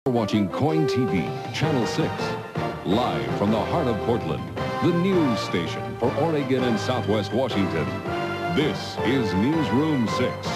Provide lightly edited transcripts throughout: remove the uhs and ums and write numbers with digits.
We're watching KOIN-TV, Channel 6, live from the heart of Portland, the news station for Oregon and Southwest Washington. This is Newsroom 6.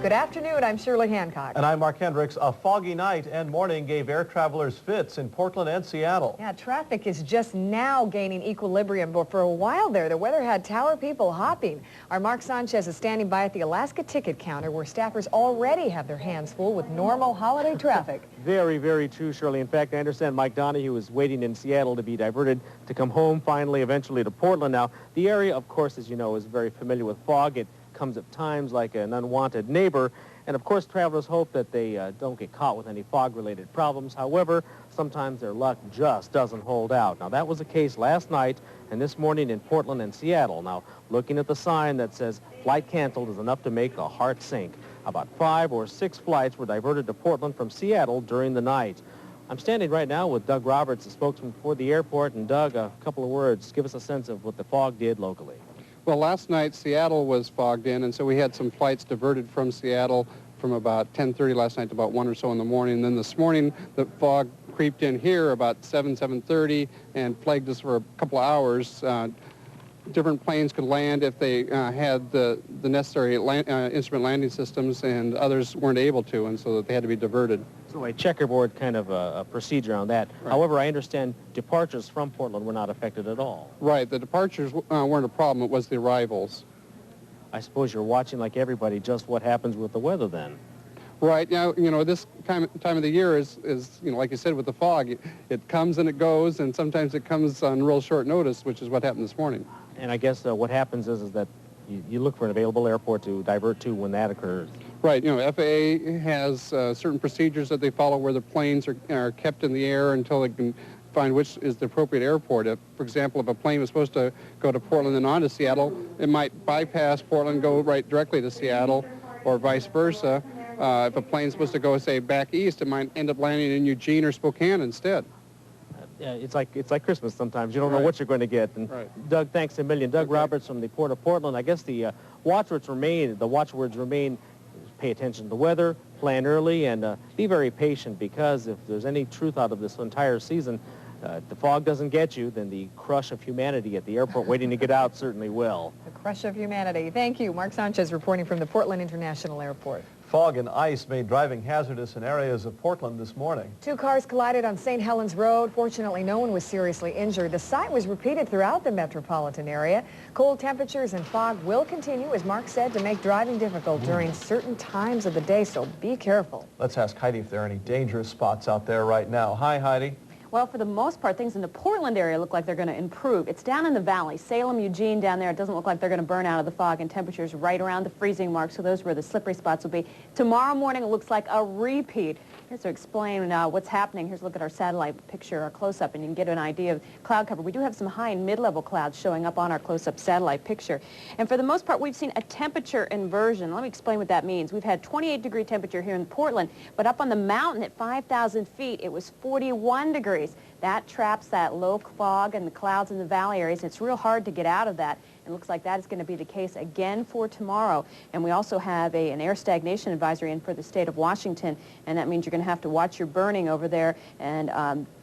Good afternoon, I'm Shirley Hancock. And I'm Mark Hendricks. A foggy night and morning gave air travelers fits in Portland and Seattle. Yeah, traffic is just now gaining equilibrium, but for a while there, the weather had tower people hopping. Our Mark Sanchez is standing by at the Alaska ticket counter where staffers already have their hands full with normal holiday traffic. Very, very true, Shirley. In fact, I understand Mike Donahue is waiting in Seattle to be diverted to come home finally, eventually to Portland. Now, the area, of course, as you know, is very familiar with fog. It comes at times like an unwanted neighbor, and of course travelers hope that they don't get caught with any fog-related problems. However, sometimes their luck just doesn't hold out. Now, that was the case last night and this morning in Portland and Seattle. Now, looking at the sign that says flight canceled is enough to make a heart sink. About 5 or 6 flights were diverted to Portland from Seattle during the night. I'm standing right now with Doug Roberts, the spokesman for the airport. And Doug, a couple of words, give us a sense of what the fog did locally. Well, last night Seattle was fogged in, and so we had some flights diverted from Seattle from about 10:30 last night to about 1 or so in the morning. And then this morning, the fog creeped in here about 7:30, and plagued us for a couple of hours. Different planes could land if they had the necessary instrument landing systems, and others weren't able to, and so that they had to be diverted. So a checkerboard kind of a procedure on that. Right. However, I understand departures from Portland were not affected at all. Right. The departures weren't a problem. It was the arrivals. I suppose you're watching, like everybody, just what happens with the weather then. Right. Now, you know, this time of the year is you know, like you said, with the fog, it comes and it goes, and sometimes it comes on real short notice, which is what happened this morning. And I guess what happens is that you look for an available airport to divert to when that occurs. Right. You know, FAA has certain procedures that they follow where the planes are kept in the air until they can find which is the appropriate airport. If, for example, if a plane was supposed to go to Portland and on to Seattle, it might bypass Portland, go right directly to Seattle, or vice versa. If a plane's supposed to go, say, back east, it might end up landing in Eugene or Spokane instead. It's like Christmas sometimes. You don't know what you're going to get. And right. Doug, thanks a million. Doug Roberts from the Port of Portland. I guess the watchwords remain pay attention to the weather, plan early, and be very patient, because if there's any truth out of this entire season, if the fog doesn't get you, then the crush of humanity at the airport waiting to get out certainly will. The crush of humanity. Thank you. Mark Sanchez reporting from the Portland International Airport. Fog and ice made driving hazardous in areas of Portland this morning. 2 cars collided on St. Helens Road. Fortunately, no one was seriously injured. The sight was repeated throughout the metropolitan area. Cold temperatures and fog will continue, as Mark said, to make driving difficult during certain times of the day, so be careful. Let's ask Heidi if there are any dangerous spots out there right now. Hi, Heidi. Well, for the most part, things in the Portland area look like they're going to improve. It's down in the valley. Salem, Eugene down there, it doesn't look like they're going to burn out of the fog, and temperatures right around the freezing mark, so those are where the slippery spots will be. Tomorrow morning, it looks like a repeat. Here's to explain what's happening. Here's a look at our satellite picture, our close-up, and you can get an idea of cloud cover. We do have some high and mid-level clouds showing up on our close-up satellite picture. And for the most part, we've seen a temperature inversion. Let me explain what that means. We've had 28-degree temperature here in Portland, but up on the mountain at 5,000 feet, it was 41 degrees. That traps that low fog and the clouds in the valley areas. It's real hard to get out of that. It looks like that is going to be the case again for tomorrow. And we also have an air stagnation advisory in for the state of Washington, and that means you're going to have to watch your burning over there, and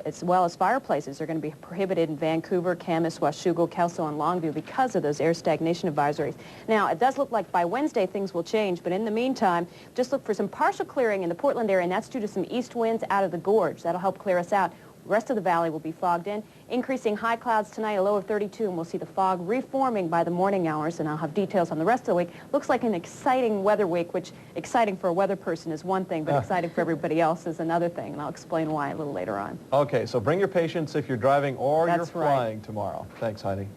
as well as fireplaces are going to be prohibited in Vancouver, Camas, Washougal, Kelso, and Longview because of those air stagnation advisories. Now, it does look like by Wednesday things will change, but in the meantime, just look for some partial clearing in the Portland area, and that's due to some east winds out of the gorge. That'll help clear us out. The rest of the valley will be fogged in. Increasing high clouds tonight, a low of 32, and we'll see the fog reforming by the morning hours, and I'll have details on the rest of the week. Looks like an exciting weather week, which exciting for a weather person is one thing, but exciting for everybody else is another thing, and I'll explain why a little later on. Okay, so bring your patience if you're driving or you're flying tomorrow. Thanks, Heidi.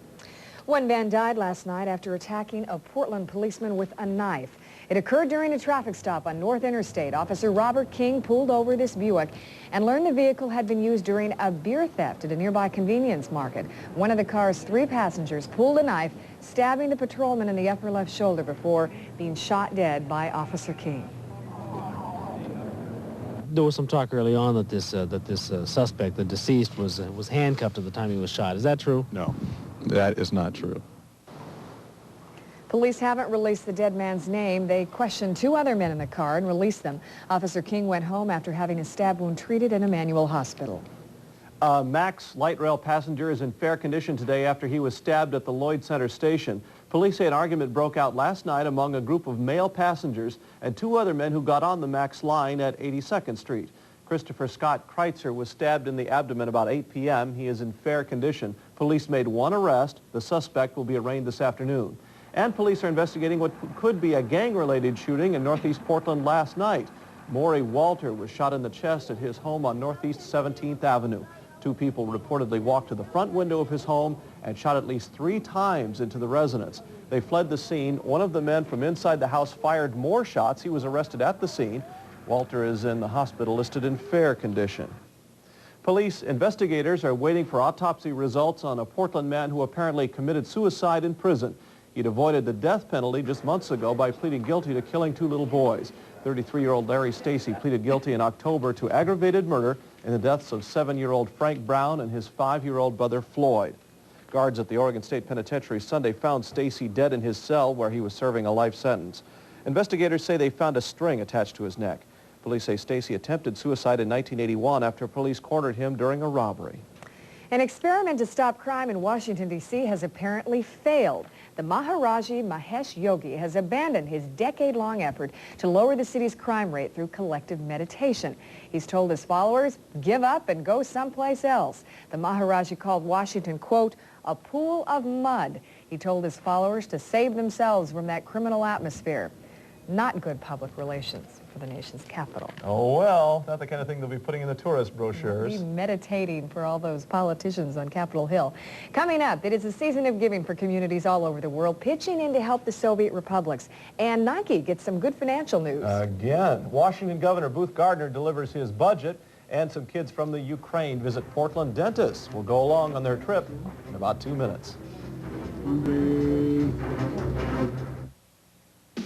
One man died last night after attacking a Portland policeman with a knife. It occurred during a traffic stop on North Interstate. Officer Robert King pulled over this Buick and learned the vehicle had been used during a beer theft at a nearby convenience market. One of the car's 3 passengers pulled a knife, stabbing the patrolman in the upper left shoulder before being shot dead by Officer King. There was some talk early on that this suspect, the deceased, was handcuffed at the time he was shot. Is that true? No, that is not true. Police haven't released the dead man's name. They questioned 2 other men in the car and released them. Officer King went home after having a stab wound treated in Emmanuel Hospital. Max light rail passenger is in fair condition today after he was stabbed at the Lloyd Center station. Police say an argument broke out last night among a group of male passengers and 2 other men who got on the Max line at 82nd Street. Christopher Scott Kreitzer was stabbed in the abdomen about 8 p.m. He is in fair condition. Police made 1 arrest. The suspect will be arraigned this afternoon. And police are investigating what could be a gang-related shooting in Northeast Portland last night. Maury Walter was shot in the chest at his home on Northeast 17th Avenue. 2 people reportedly walked to the front window of his home and shot at least 3 times into the residence. They fled the scene. One of the men from inside the house fired more shots. He was arrested at the scene. Walter is in the hospital listed in fair condition. Police investigators are waiting for autopsy results on a Portland man who apparently committed suicide in prison. He'd avoided the death penalty just months ago by pleading guilty to killing 2 little boys. 33-year-old Larry Stacy pleaded guilty in October to aggravated murder in the deaths of 7-year-old Frank Brown and his 5-year-old brother Floyd. Guards at the Oregon State Penitentiary Sunday found Stacy dead in his cell where he was serving a life sentence. Investigators say they found a string attached to his neck. Police say Stacy attempted suicide in 1981 after police cornered him during a robbery. An experiment to stop crime in Washington, D.C. has apparently failed. The Maharaji Mahesh Yogi has abandoned his decade-long effort to lower the city's crime rate through collective meditation. He's told his followers, give up and go someplace else. The Maharaji called Washington, quote, a pool of mud. He told his followers to save themselves from that criminal atmosphere. Not good public relations for the nation's capital. Oh, well, not the kind of thing they'll be putting in the tourist brochures. We'll be meditating for all those politicians on Capitol Hill. Coming up, it is a season of giving for communities all over the world, pitching in to help the Soviet republics. And Nike gets some good financial news. Again, Washington Governor Booth Gardner delivers his budget, and some kids from the Ukraine visit Portland dentists. Will go along on their trip in about 2 minutes.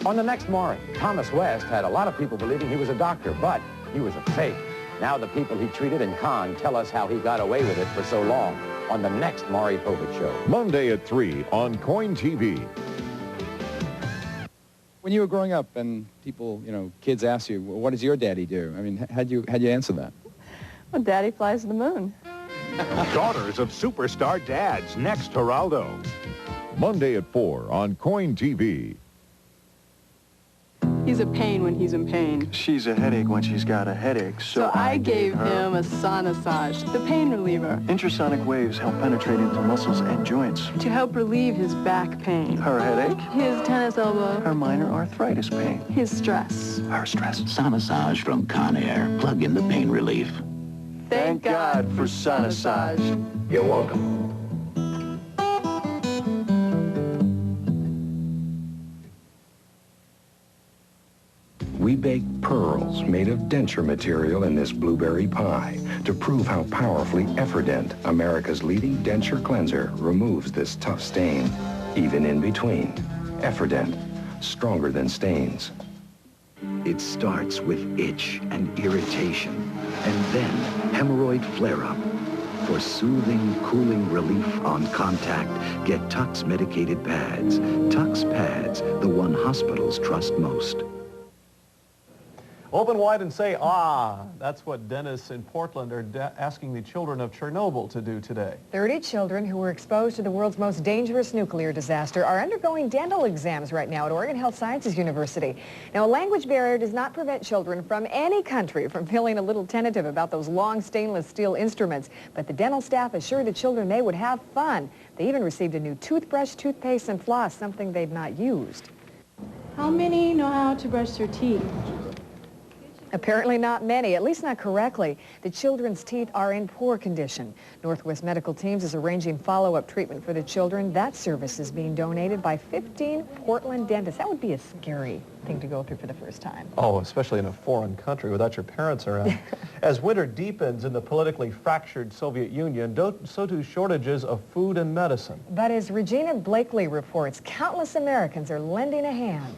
On the next Maury, Thomas West had a lot of people believing he was a doctor, but he was a fake. Now the people he treated in con tell us how he got away with it for so long on the next Maury Povich Show. Monday at 3 on KOIN-TV. When you were growing up and people, kids ask you, well, what does your daddy do? I mean, how'd you answer that? Well, Daddy flies to the moon. Daughters of superstar dads, next Geraldo. Monday at 4 on KOIN-TV. He's a pain when he's in pain. She's a headache when she's got a headache, so I gave him a Sonisage, the pain reliever. Intrasonic waves help penetrate into muscles and joints. To help relieve his back pain. Her headache. His tennis elbow. Her minor arthritis pain. His stress. Her stress. Sonisage from Conair. Plug in the pain relief. Thank God for Sonisage. You're welcome. We bake pearls made of denture material in this blueberry pie to prove how powerfully Efferdent, America's leading denture cleanser, removes this tough stain, even in between. Efferdent, stronger than stains. It starts with itch and irritation, and then hemorrhoid flare-up. For soothing, cooling relief on contact, get Tux medicated pads. Tux pads, the one hospitals trust most. Open wide and say, ah. That's what dentists in Portland are asking the children of Chernobyl to do today. 30 children who were exposed to the world's most dangerous nuclear disaster are undergoing dental exams right now at Oregon Health Sciences University. Now, a language barrier does not prevent children from any country from feeling a little tentative about those long stainless steel instruments. But the dental staff assured the children they would have fun. They even received a new toothbrush, toothpaste, and floss, something they'd not used. How many know how to brush their teeth? Apparently not many, at least not correctly. The children's teeth are in poor condition. Northwest Medical Teams is arranging follow-up treatment for the children. That service is being donated by 15 Portland dentists. That would be a scary thing to go through for the first time. Oh, especially in a foreign country without your parents around. As winter deepens in the politically fractured Soviet Union, so do shortages of food and medicine. But as Regina Blakely reports, countless Americans are lending a hand.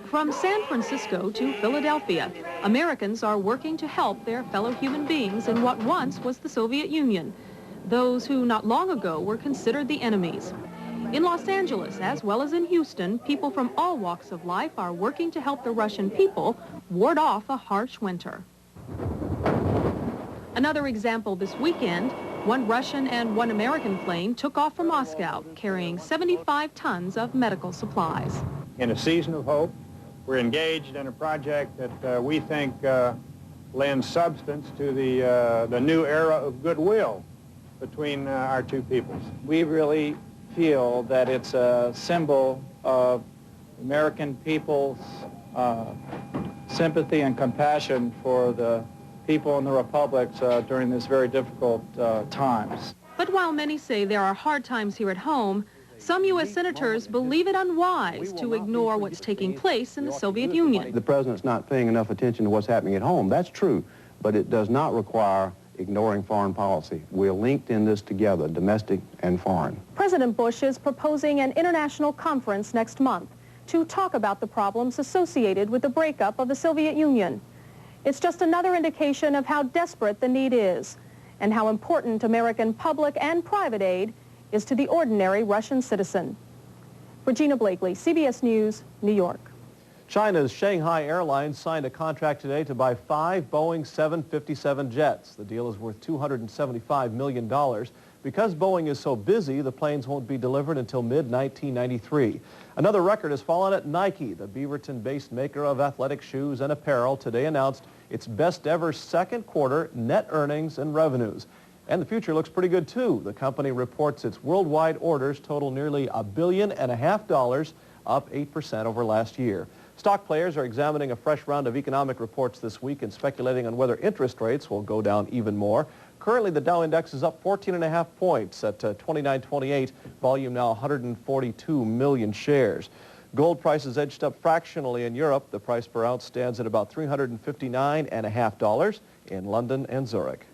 From San Francisco to Philadelphia, Americans are working to help their fellow human beings in what once was the Soviet Union. those who not long ago were considered the enemies. In Los Angeles, as well as in Houston, people from all walks of life are working to help the Russian people ward off a harsh winter. Another example this weekend, one Russian and one American plane took off for Moscow, carrying 75 tons of medical supplies. In a season of hope, we're engaged in a project that we think lends substance to the new era of goodwill between our two peoples. We really feel that it's a symbol of American people's sympathy and compassion for the people in the republics during this very difficult times. But while many say there are hard times here at home, some U.S. senators believe it unwise to ignore what's taking place in the Soviet Union. The president's not paying enough attention to what's happening at home. That's true, but it does not require ignoring foreign policy. We're linked in this together, domestic and foreign. President Bush is proposing an international conference next month to talk about the problems associated with the breakup of the Soviet Union. It's just another indication of how desperate the need is and how important American public and private aid is to the ordinary Russian citizen. Regina Blakely, CBS News, New York. China's Shanghai Airlines signed a contract today to buy 5 Boeing 757 jets. The deal is worth $275 million. Because Boeing is so busy, the planes won't be delivered until mid-1993. Another record has fallen at Nike. The Beaverton-based maker of athletic shoes and apparel today announced its best ever second quarter net earnings and revenues. And the future looks pretty good too. The company reports its worldwide orders total nearly $1.5 billion, up 8% over last year. Stock players are examining a fresh round of economic reports this week and speculating on whether interest rates will go down even more. Currently, the Dow Index is up 14.5 points at 2928, volume now 142 million shares. Gold prices edged up fractionally in Europe. The price per ounce stands at about $359.50 in London and Zurich.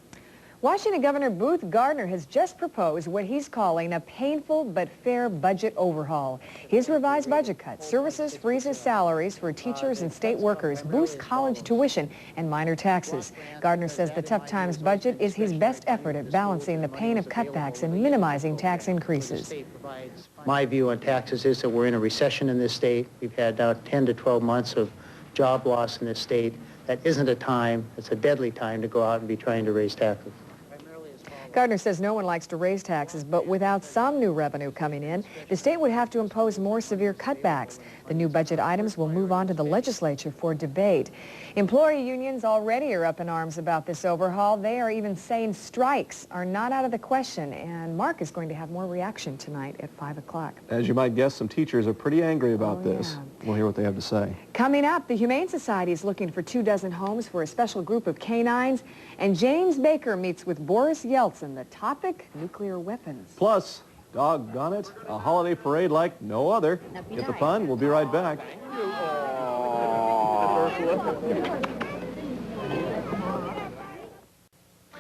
Washington Governor Booth Gardner has just proposed what he's calling a painful but fair budget overhaul. His revised budget cut services freezes salaries for teachers and state workers, boosts college tuition and minor taxes. Gardner says the tough times budget is his best effort at balancing the pain of cutbacks and minimizing tax increases. My view on taxes is that we're in a recession in this state. We've had now 10 to 12 months of job loss in this state. That isn't a time, it's a deadly time to go out and be trying to raise taxes. Gardner says no one likes to raise taxes, but without some new revenue coming in, the state would have to impose more severe cutbacks. The new budget items will move on to the legislature for debate. Employee unions already are up in arms about this overhaul. They are even saying strikes are not out of the question, and Mark is going to have more reaction tonight at 5 o'clock. As you might guess, some teachers are pretty angry about this. Yeah. We'll hear what they have to say. Coming up, the Humane Society is looking for 24 homes for a special group of canines, and James Baker meets with Boris Yeltsin. The topic, nuclear weapons. Plus, doggone it, a holiday parade like no other. Get the fun? We'll be right back.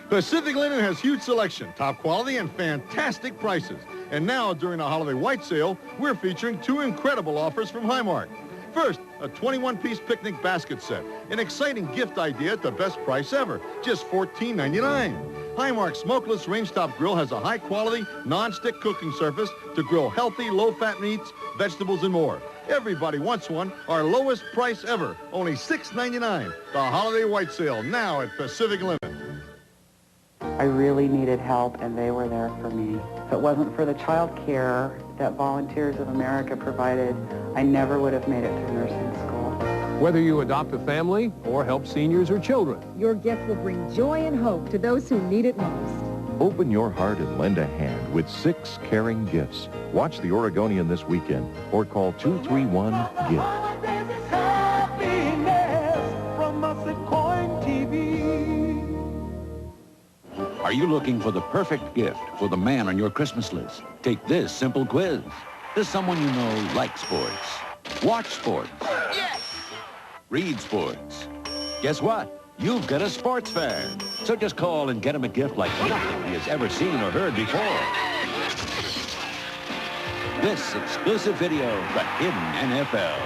Pacific Linen has huge selection, top quality, and fantastic prices. And now, during the holiday white sale, we're featuring 2 incredible offers from Highmark. First, a 21-piece picnic basket set, an exciting gift idea at the best price ever, just $14.99. Highmark Smokeless Range-Top Grill has a high-quality, non-stick cooking surface to grill healthy, low-fat meats, vegetables, and more. Everybody wants one. Our lowest price ever, only $6.99. The holiday white sale, now at Pacific Linen. I really needed help, and they were there for me. If it wasn't for the child care that Volunteers of America provided, I never would have made it through nursing school. Whether you adopt a family or help seniors or children, your gift will bring joy and hope to those who need it most. Open your heart and lend a hand with 6 caring gifts. Watch The Oregonian this weekend or call 231-GIVE. Are you looking for the perfect gift for the man on your Christmas list? Take this simple quiz. Does someone you know like sports? Watch sports? Yes! Read sports? Guess what? You've got a sports fan. So just call and get him a gift like nothing he has ever seen or heard before. This exclusive video, The Hidden NFL.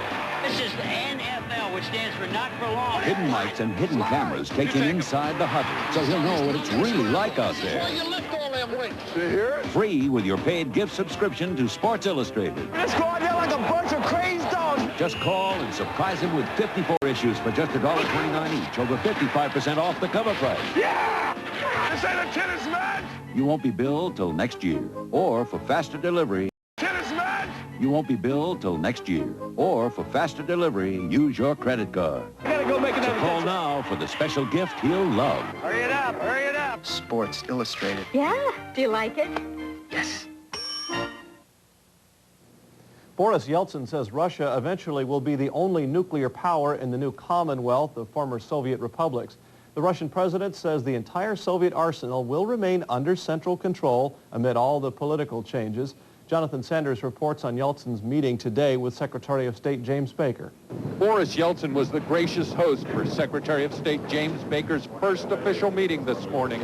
This is the NFL, which stands for not for long. Hidden mics and hidden cameras take him inside the huddle, so he'll know what it's really like out there. Well, you lift all them links. Free with your paid gift subscription to Sports Illustrated. Let's go out there like a bunch of crazy dogs. Just call and surprise him with 54 issues for just $1.29 each, over 55% off the cover price. Yeah! This ain't a tennis match. You won't be billed till next year. Or for faster delivery, Tennis match. you won't be billed till next year. Or for faster delivery, use your credit card. I gotta go make So call now for the special gift he'll love. Hurry it up, hurry it up. Sports Illustrated. Yeah? Do you like it? Yes. Boris Yeltsin says Russia eventually will be the only nuclear power in the new Commonwealth of former Soviet republics. The Russian president says the entire Soviet arsenal will remain under central control amid all the political changes. Jonathan Sanders reports on Yeltsin's meeting today with Secretary of State James Baker. Boris Yeltsin was the gracious host for Secretary of State James Baker's first official meeting this morning.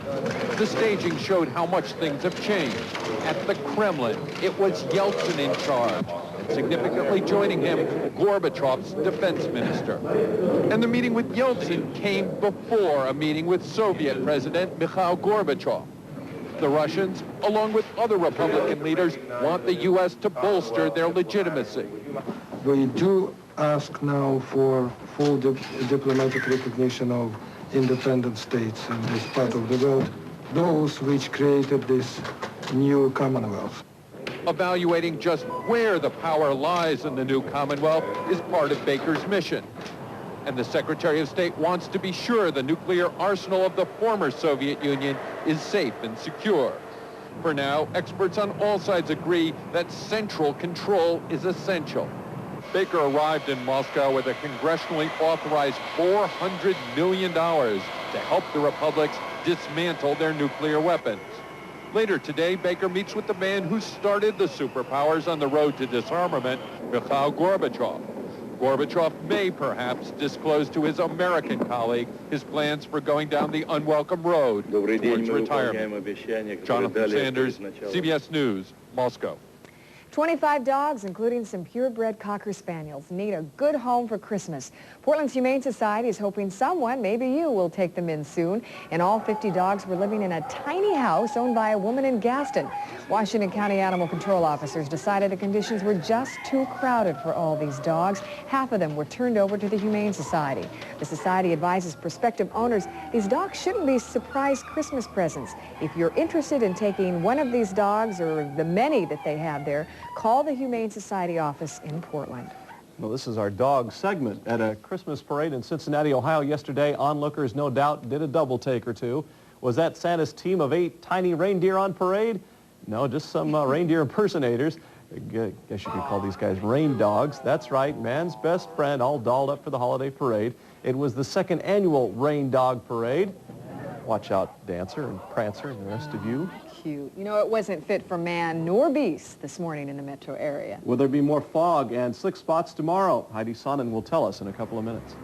The staging showed how much things have changed. At the Kremlin, it was Yeltsin in charge. Significantly joining him, Gorbachev's defense minister. And the meeting with Yeltsin came before a meeting with Soviet President Mikhail Gorbachev. The Russians, along with other Republican leaders, want the U.S. to bolster their legitimacy. We do ask now for full diplomatic recognition of independent states in this part of the world, those which created this new Commonwealth. Evaluating just where the power lies in the new Commonwealth is part of Baker's mission. And the Secretary of State wants to be sure the nuclear arsenal of the former Soviet Union is safe and secure. For now, experts on all sides agree that central control is essential. Baker arrived in Moscow with a congressionally authorized $400 million to help the republics dismantle their nuclear weapons. Later today, Baker meets with the man who started the superpowers on the road to disarmament, Mikhail Gorbachev. Gorbachev may perhaps disclose to his American colleague his plans for going down the unwelcome road towards retirement. Jonathan Sanders, CBS News, Moscow. 25 dogs, including some purebred Cocker Spaniels, need a good home for Christmas. Portland's Humane Society is hoping someone, maybe you, will take them in soon. And all 50 dogs were living in a tiny house owned by a woman in Gaston. Washington County Animal Control officers decided the conditions were just too crowded for all these dogs. Half of them were turned over to the Humane Society. The society advises prospective owners these dogs shouldn't be surprise Christmas presents. If you're interested in taking one of these dogs or the many that they have there, call the Humane Society office in Portland. Well, this is our dog segment. At a Christmas parade in Cincinnati, Ohio yesterday, onlookers no doubt did a double take or two. Was that Santa's team of 8 tiny reindeer on parade? No, just some reindeer impersonators. I guess you could call these guys rain dogs. That's right, man's best friend, all dolled up for the holiday parade. It was the 2nd annual Rain Dog Parade. Watch out, Dancer and Prancer and the rest of you. Cute. You know, it wasn't fit for man nor beast this morning in the metro area. Will there be more fog and slick spots tomorrow? Heidi Sonen will tell us in a couple of minutes.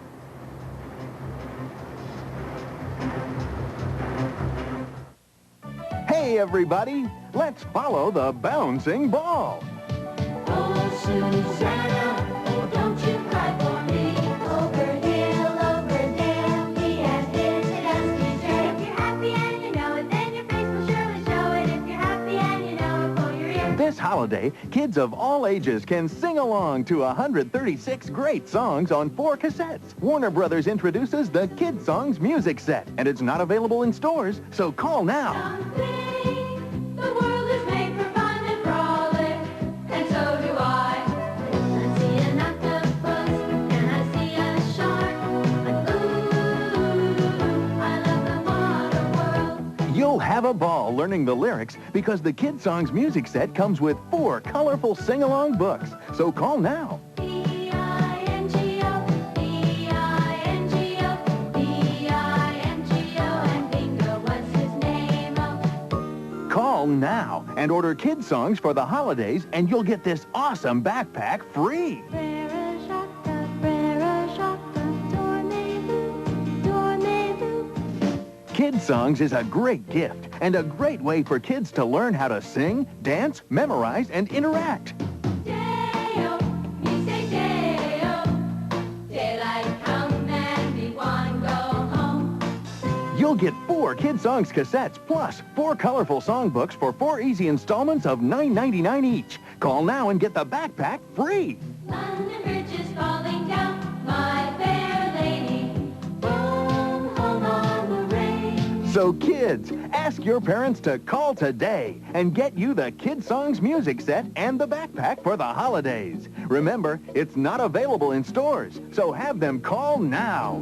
Hey, everybody, let's follow the bouncing ball. Oh, Susanna, oh, don't you cry for me. Over hill, over dam, he has his dusty jam. If you're happy and you know it, then your face will surely show it. If you're happy and you know it, pull your ear. This holiday, kids of all ages can sing along to 136 great songs on 4 cassettes. Warner Brothers introduces the Kid Songs music set, and it's not available in stores, so call now. The world is made for fun and frolic, and so do I. I see an octopus, and I see a shark, but ooh, I love the water world. You'll have a ball learning the lyrics because the Kid Songs music set comes with 4 colorful sing-along books. So call now. Call now and order Kid Songs for the holidays, and you'll get this awesome backpack free. Kid Songs is a great gift and a great way for kids to learn how to sing, dance, memorize, and interact. You'll get 4 Kid Songs cassettes, plus 4 colorful songbooks for 4 easy installments of $9.99 each. Call now and get the backpack free. London Bridge is falling down, my fair lady. Home, home on the range. So kids, ask your parents to call today and get you the Kid Songs music set and the backpack for the holidays. Remember, it's not available in stores, so have them call now.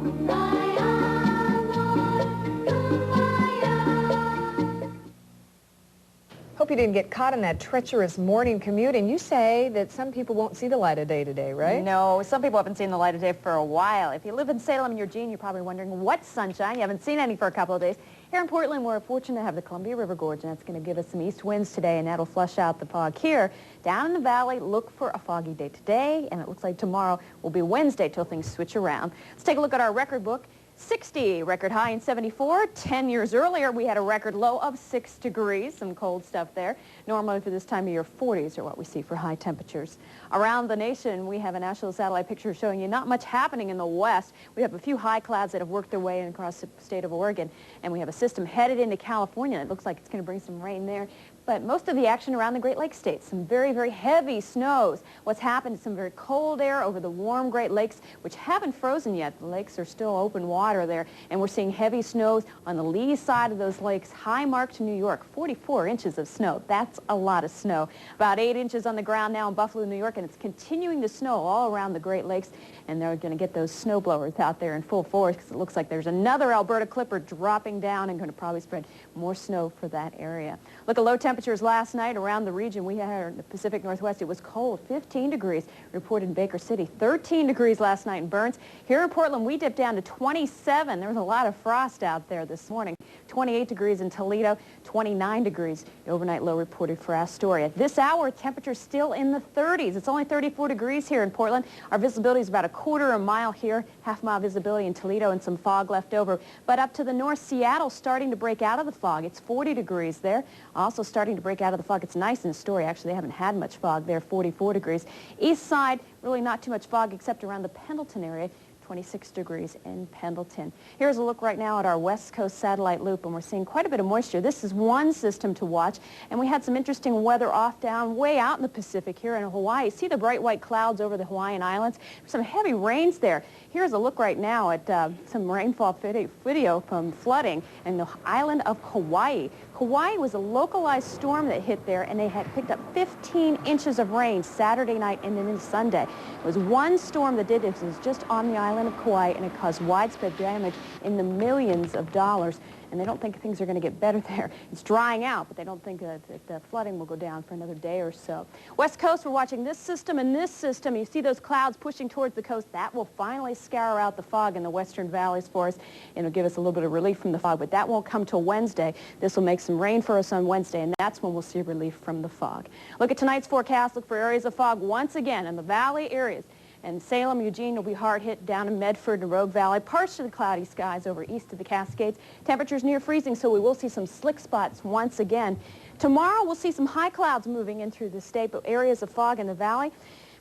Hope you didn't get caught in that treacherous morning commute. And you say that some people won't see the light of day today, right? No, some people haven't seen the light of day for a while. If you live in Salem and Eugene, you're probably wondering, what sunshine? You haven't seen any for a couple of days. Here in Portland, we're fortunate to have the Columbia River Gorge, and that's going to give us some east winds today, and that'll flush out the fog here. Down in the valley, look for a foggy day today, and it looks like tomorrow will be Wednesday till things switch around. Let's take a look at our record book. 60, record high in 74. 10 years earlier, we had a record low of 6 degrees, some cold stuff there. Normally for this time of year, 40s are what we see for high temperatures. Around the nation, we have a national satellite picture showing you not much happening in the west. We have a few high clouds that have worked their way across the state of Oregon, and we have a system headed into California. It looks like it's going to bring some rain there. But most of the action around the Great Lakes states, some very, very heavy snows. What's happened is some very cold air over the warm Great Lakes, which haven't frozen yet. The lakes are still open water there, and we're seeing heavy snows on the lee side of those lakes. High mark to New York, 44 inches of snow. That's a lot of snow. About 8 inches on the ground now in Buffalo, New York, and it's continuing to snow all around the Great Lakes, and they're going to get those snow blowers out there in full force because it looks like there's another Alberta clipper dropping down and going to probably spread more snow for that area. Look at low temperatures last night around the region. We had in the Pacific Northwest. It was cold, 15 degrees reported in Baker City, 13 degrees last night in Burns. Here in Portland, we dipped down to 27. There was a lot of frost out there this morning. 28 degrees in Toledo, 29 degrees. The overnight low reported for Astoria. This hour, temperatures still in the 30s. It's only 34 degrees here in Portland. Our visibility is about a quarter of a mile here, half-mile visibility in Toledo, and some fog left over. But up to the north, Seattle starting to break out of the fog. It's 40 degrees there. Also starting to break out of the fog. It's nice in Astoria. Actually, they haven't had much fog there, 44 degrees. East side, really not too much fog except around the Pendleton area. 26 degrees in Pendleton. Here's a look right now at our West Coast satellite loop, and we're seeing quite a bit of moisture. This is one system to watch, and we had some interesting weather off down way out in the Pacific here in Hawaii. See the bright white clouds over the Hawaiian Islands? Some heavy rains there. Here's a look right now at some rainfall video from flooding in the island of Kauai. Kauai was a localized storm that hit there, and they had picked up 15 inches of rain Saturday night and then Sunday. It was one storm that did this. It was just on the island of Kauai, and it caused widespread damage in the millions of dollars. And they don't think things are going to get better there. It's drying out, but they don't think that the flooding will go down for another day or so. West Coast, we're watching this system and this system. You see those clouds pushing towards the coast. That will finally scour out the fog in the western valleys for us. It'll give us a little bit of relief from the fog, but that won't come till Wednesday. This will make some rain for us on Wednesday, and that's when we'll see relief from the fog. Look at tonight's forecast. Look for areas of fog once again in the valley areas. And Salem, Eugene will be hard hit down in Medford and Rogue Valley. Partially cloudy skies over east of the Cascades. Temperatures near freezing, so we will see some slick spots once again. Tomorrow we'll see some high clouds moving in through the state, but areas of fog in the valley.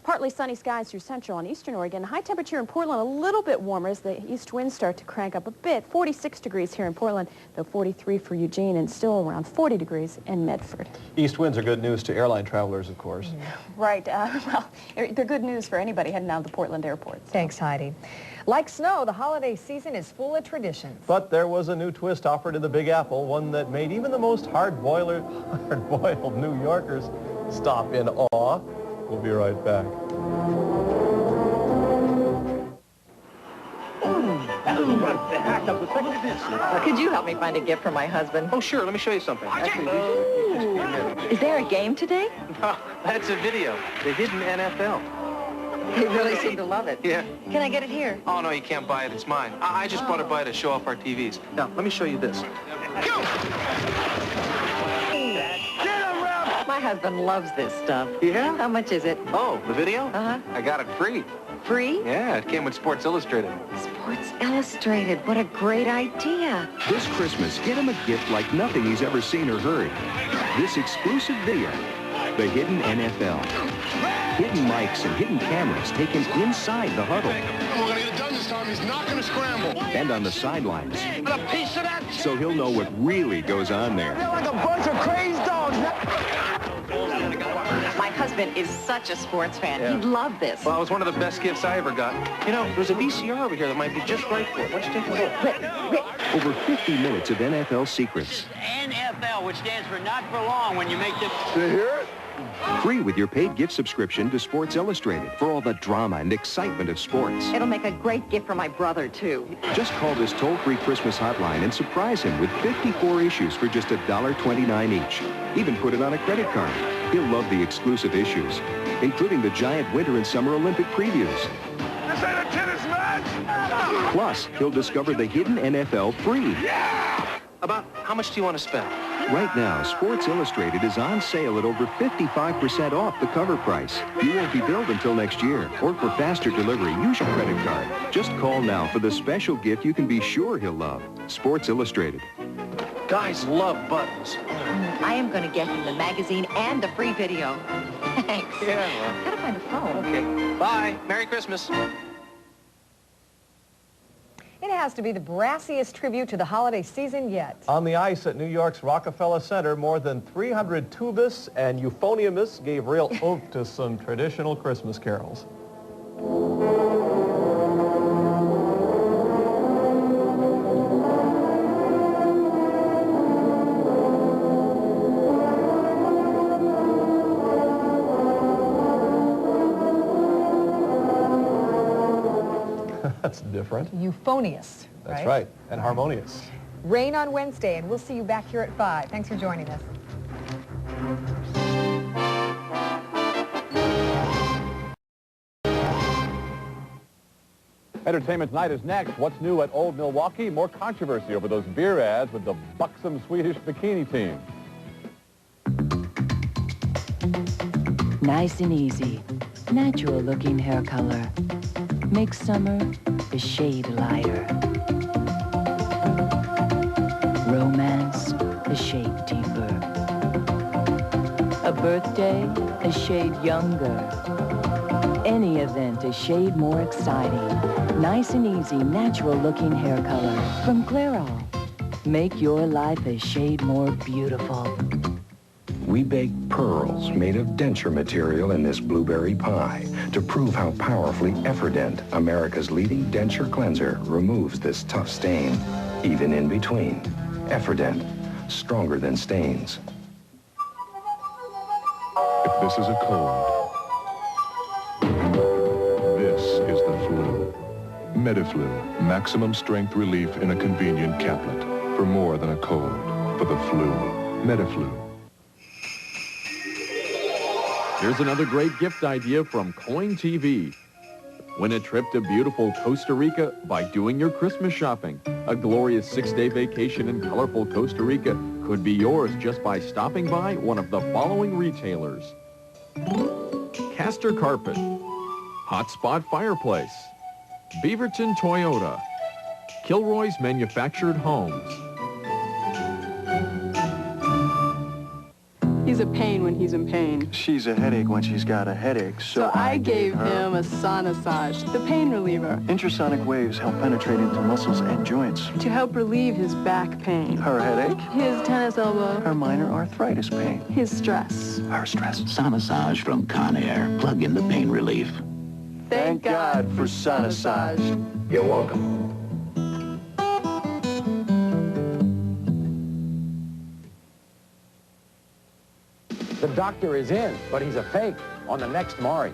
Partly sunny skies through central and eastern Oregon. High temperature in Portland a little bit warmer as the east winds start to crank up a bit. 46 degrees here in Portland, though 43 for Eugene, and still around 40 degrees in Medford. East winds are good news to airline travelers, of course. Right. Well, they're good news for anybody heading out of the Portland airport. So. Thanks, Heidi. Like snow, the holiday season is full of traditions. But there was a new twist offered in the Big Apple, one that made even the most hard-boiled New Yorkers stop in awe. We'll be right back. Could you help me find a gift for my husband? Oh, sure. Let me show you something. Actually, Is there a game today? no, that's a video. The hidden NFL. He really seemed to love it. Yeah. Can I get it here? Oh, no, you can't buy it. It's mine. I just bought it by to show off our TVs. Now, let me show you this. My husband loves this stuff. Yeah? How much is it? Oh, the video? Uh-huh. I got it free. Free? Yeah, it came with Sports Illustrated. Sports Illustrated. What a great idea. This Christmas, get him a gift like nothing he's ever seen or heard. This exclusive video, the hidden NFL. Hidden mics and hidden cameras taken inside the huddle. We're going to get it done this this time he's not going to scramble. And on the sidelines, A piece of that. so he'll know what really goes on there. They're like a bunch of crazed dogs. My husband is such a sports fan. He'd love this. Well, it was one of the best gifts I ever got. You know, there's a VCR over here that might be just right for it. Why don't you take a look? Over 50 minutes of NFL secrets. NFL, which stands for not for long when you make the... Did you hear it? Free with your paid gift subscription to Sports Illustrated for all the drama and excitement of sports. It'll make a great gift for my brother, too. Just call this toll-free Christmas hotline and surprise him with 54 issues for just $1.29 each. Even put it on a credit card. He'll love the exclusive issues, including the giant Winter and Summer Olympic previews. This ain't a tennis match! Plus, he'll discover the hidden NFL free. About how much do you want to spend? Right now, Sports Illustrated is on sale at over 55% off the cover price. You won't be billed until next year. Or for faster delivery, use your credit card. Just call now for the special gift you can be sure he'll love. Sports Illustrated. Guys love buttons. I am going to get him the magazine and the free video. Thanks. Yeah, well. Gotta find a phone. Okay. Bye. Merry Christmas. It has to be the brassiest tribute to the holiday season yet. On the ice at New York's Rockefeller Center, more than 300 tubists and euphoniumists gave real oomph to some traditional Christmas carols. That's different. Euphonious, That's right. And harmonious. Rain on Wednesday, and we'll see you back here at 5. Thanks for joining us. Entertainment Tonight is next. What's new at Old Milwaukee? More controversy over those beer ads with the buxom Swedish bikini team. Nice and easy. Natural-looking hair color. Makes summer a shade lighter. Romance a shade deeper. A birthday a shade younger. Any event a shade more exciting. Nice and easy, natural-looking hair color from Clairol. Make your life a shade more beautiful. We bake pearls made of denture material in this blueberry pie to prove how powerfully Efferdent, America's leading denture cleanser, removes this tough stain, even in between. Efferdent, stronger than stains. If this is a cold, this is the flu. Mediflu, maximum strength relief in a convenient caplet. For more than a cold, for the flu. Mediflu. Here's another great gift idea from KOIN-TV. Win a trip to beautiful Costa Rica by doing your Christmas shopping. A glorious 6-day vacation in colorful Costa Rica could be yours just by stopping by one of the following retailers. Castor Carpet, Hotspot Fireplace, Beaverton Toyota, Kilroy's Manufactured Homes. He's a pain when he's in pain. She's a headache when she's got a headache, So I gave him a Sonisage, the pain reliever, Intrasonic waves help penetrate into muscles and joints. to help relieve his back pain, Her headache, his tennis elbow, her minor arthritis pain, his stress. her stress. Sonisage from Conair. Plug in the pain relief. Thank God for Sonisage. You're welcome. The doctor is in, but he's a fake on the next Maury.